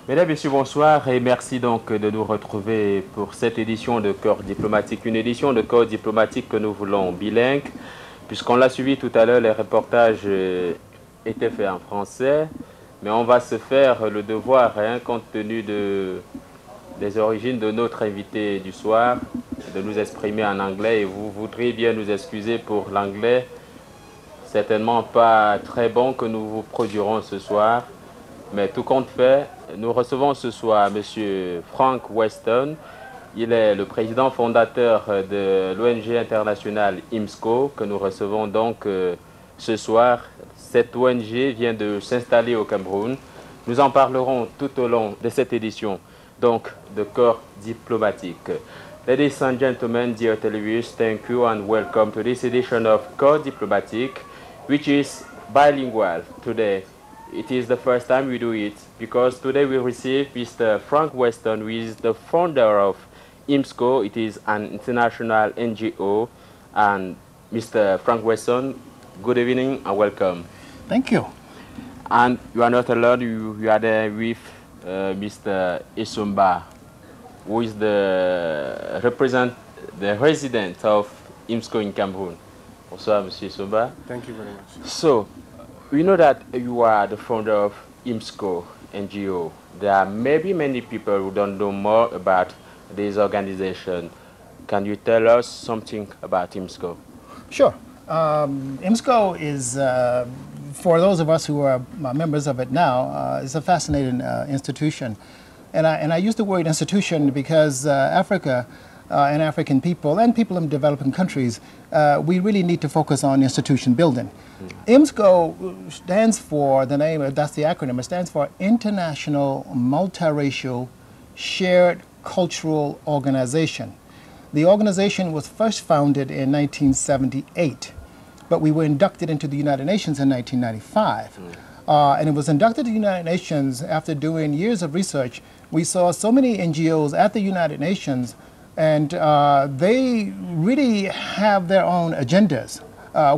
Mesdames, Messieurs, bonsoir et merci donc de nous retrouver pour cette édition de Corps diplomatique. Une édition de Corps diplomatique que nous voulons bilingue, puisqu'on l'a suivi tout à l'heure, les reportages étaient faits en français, mais on va se faire le devoir, compte tenu des origines de notre invité du soir, de nous exprimer en anglais, et vous voudriez bien nous excuser pour l'anglais, certainement pas très bon que nous vous produirons ce soir. Mais tout compte fait, nous recevons ce soir M. Frank Weston. Il est le président fondateur de l'ONG internationale IMSCO que nous recevons donc ce soir. Cette ONG vient de s'installer au Cameroun. Nous en parlerons tout au long de cette édition donc de Corps diplomatique. Ladies and gentlemen, dear televiewers, thank you and welcome to this edition of Corps diplomatique, which is bilingual today. It is the first time we do it because today we receive Mr. Frank Weston, who is the founder of IMSCO. It is an international NGO. And Mr. Frank Weston, good evening and welcome. Thank you. And you are not alone, you are there with Mr. Isumba, who is the resident of IMSCO in Cameroon. Bonsoir, Monsieur Isumba. Thank you very much. So, we know that you are the founder of IMSCO NGO. There are maybe many people who don't know more about this organization. Can you tell us something about IMSCO? Sure. IMSCO is, for those of us who are members of it now, is a fascinating institution. And I use the word institution because Africa and African people and people in developing countries, we really need to focus on institution building. IMSCO stands for, that's the acronym, it stands for International Multiracial Shared Cultural Organization. The organization was first founded in 1978, but we were inducted into the United Nations in 1995. And it was inducted to the United Nations after doing years of research. We saw so many NGOs at the United Nations, and they really have their own agendas,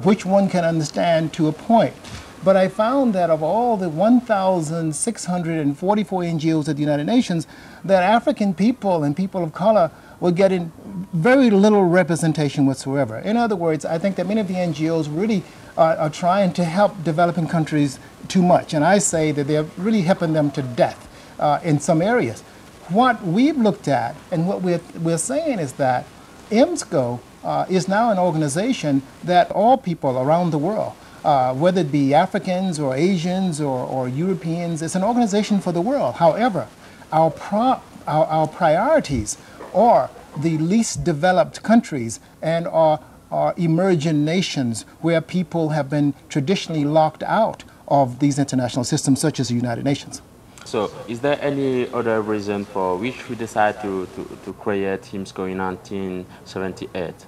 which one can understand to a point. But I found that of all the 1,644 NGOs at the United Nations, that African people and people of color were getting very little representation whatsoever. In other words, I think that many of the NGOs really are trying to help developing countries too much. And I say that they're really helping them to death in some areas. What we've looked at and what we're saying is that IMSCO is now an organization that all people around the world, whether it be Africans or Asians or Europeans, it's an organization for the world. However, our priorities are the least developed countries and our emerging nations where people have been traditionally locked out of these international systems such as the United Nations. So, is there any other reason for which we decided to create IMSCO in 1978?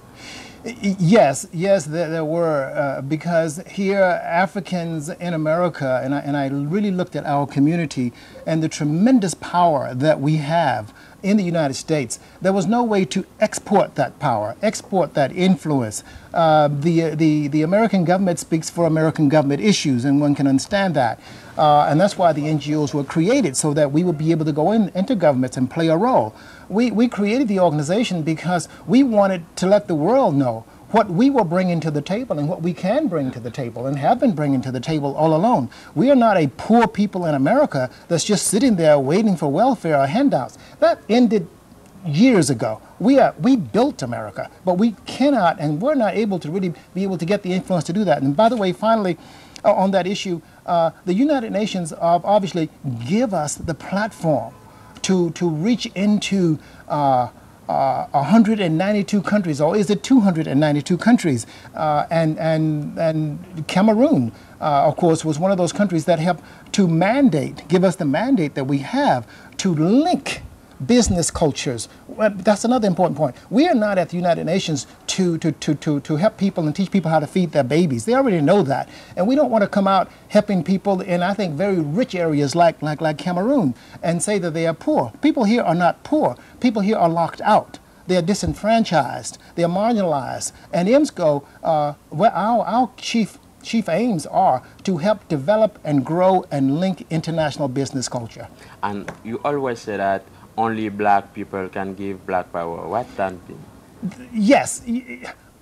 Yes, there were, because here Africans in America, and I really looked at our community and the tremendous power that we have in the United States. There was no way to export that power, export that influence. The American government speaks for American government issues, and one can understand that. And that's why the NGOs were created, so that we would be able to go into governments and play a role. We created the organization because we wanted to let the world know what we were bringing to the table and what we can bring to the table and have been bringing to the table all along. We are not a poor people in America that's just sitting there waiting for welfare or handouts. That ended years ago. We built America, but we cannot and we're not able to really be able to get the influence to do that. And by the way, finally, on that issue, the United Nations obviously give us the platform to reach into 192 countries, or is it 292 countries? And Cameroon, of course, was one of those countries that helped to give us the mandate that we have to link business cultures. That's another important point. We are not at the United Nations to help people and teach people how to feed their babies. They already know that. And we don't want to come out helping people in, I think, very rich areas like Cameroon and say that they are poor. People here are not poor. People here are locked out. They are disenfranchised. They are marginalized. And IMSCO, our chief chief aims are to help develop and grow and link international business culture. And you always say that only black people can give black power. What that mean? Yes,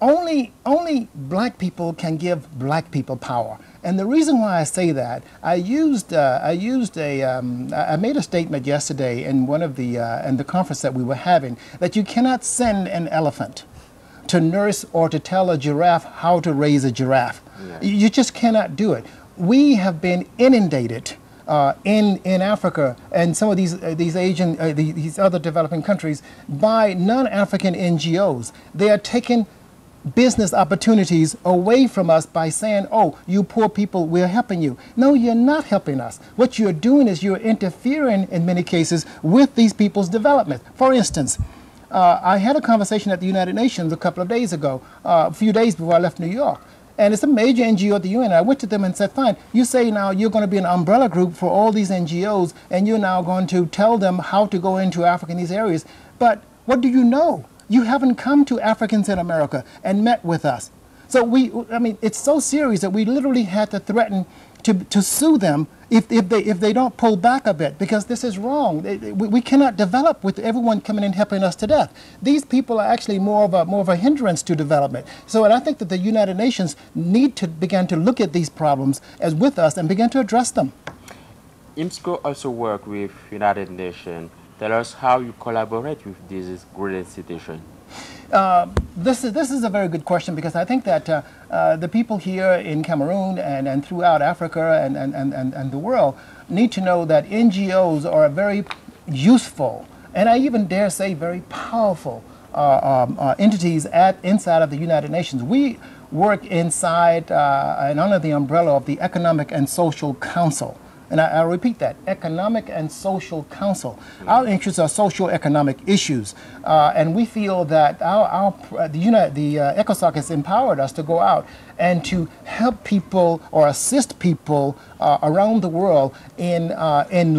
only black people can give black people power. And the reason why I say that, I made a statement yesterday in one of in the conference that we were having, that you cannot send an elephant to nurse or to tell a giraffe how to raise a giraffe. Yeah. You just cannot do it. We have been inundated in Africa and some of these Asian, these other developing countries by non-African NGOs. They are taking business opportunities away from us by saying, oh, you poor people, we're helping you. No, you're not helping us. What you're doing is you're interfering in many cases with these people's development. For instance, I had a conversation at the United Nations a couple of days ago, a few days before I left New York. And it's a major NGO at the UN. I went to them and said, fine, you say now you're going to be an umbrella group for all these NGOs, and you're now going to tell them how to go into Africa in these areas. But what do you know? You haven't come to Africans in America and met with us. So I mean, it's so serious that we literally had to threaten to sue them if they don't pull back a bit, because this is wrong. We cannot develop with everyone coming in helping us to death. These people are actually more of a hindrance to development. So, and I think that the United Nations need to begin to look at these problems as with us and begin to address them. IMSCO also work with United Nations. Tell us how you collaborate with this great institution. This is a very good question, because I think that the people here in Cameroon and throughout Africa and the world need to know that NGOs are a very useful, and I even dare say very powerful entities inside of the United Nations. We work inside and under the umbrella of the Economic and Social Council. And I'll repeat that, Economic and Social Council. Our interests are socio-economic issues, and we feel that the ECOSOC has empowered us to go out and to help people or assist people around the world in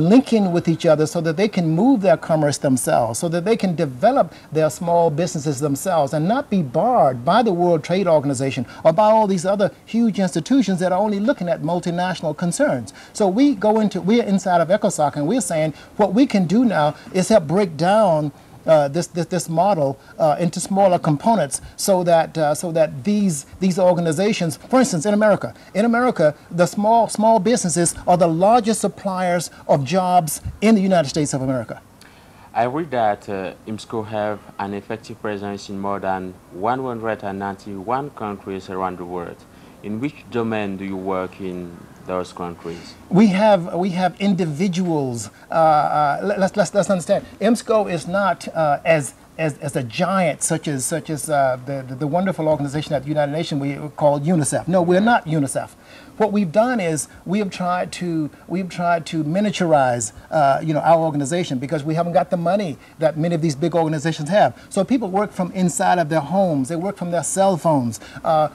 linking with each other so that they can move their commerce themselves, so that they can develop their small businesses themselves and not be barred by the World Trade Organization or by all these other huge institutions that are only looking at multinational concerns. So we're inside of ECOSOC, and we're saying what we can do now is help break down this model into smaller components, so that these organizations, for instance, in America, the small businesses are the largest suppliers of jobs in the United States of America. I read that IMSCO have an effective presence in more than 191 countries around the world. In which domain do you work in those countries? We have individuals. Let's understand. IMSCO is not as a giant such as the wonderful organization at the United Nations we call UNICEF. No, we're not UNICEF. What we've done is we've tried to miniaturize our organization, because we haven't got the money that many of these big organizations have. So people work from inside of their homes. They work from their cell phones.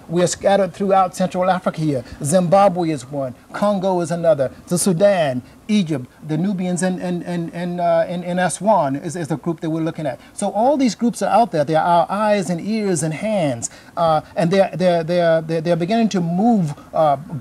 We're scattered throughout Central Africa here. Zimbabwe is one. Congo is another. The Sudan, Egypt, the Nubians, and Aswan is the group that we're looking at. So all these groups are out there. They are our eyes and ears and hands, and they're beginning to move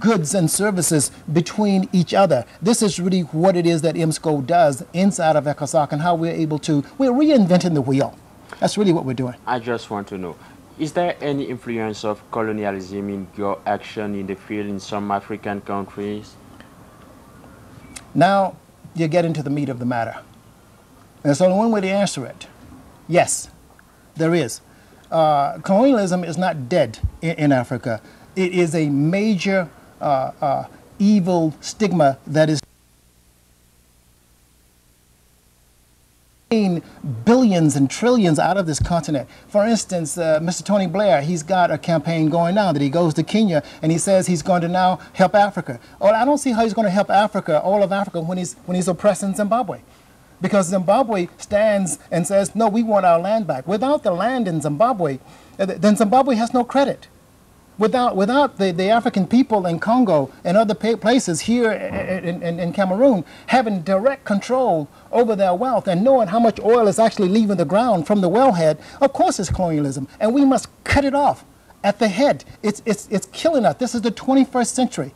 goods and services between each other. This is really what it is that IMSCO does inside of ECOSOC, and how we're reinventing the wheel. That's really what we're doing. I just want to know, is there any influence of colonialism in your action in the field in some African countries? Now you get into the meat of the matter. There's only one way to answer it. Yes, there is. Colonialism is not dead in Africa. It is a major evil stigma that is billions and trillions out of this continent. For instance, Mr. Tony Blair, he's got a campaign going now that he goes to Kenya and he says he's going to now help Africa. Well, I don't see how he's going to help Africa, all of Africa, when he's oppressing Zimbabwe. Because Zimbabwe stands and says, no, we want our land back. Without the land in Zimbabwe, then Zimbabwe has no credit. Without the African people in Congo and other places here in Cameroon having direct control over their wealth and knowing how much oil is actually leaving the ground from the wellhead, of course it's colonialism, and we must cut it off. at the head. It's killing us. This is the 21st century.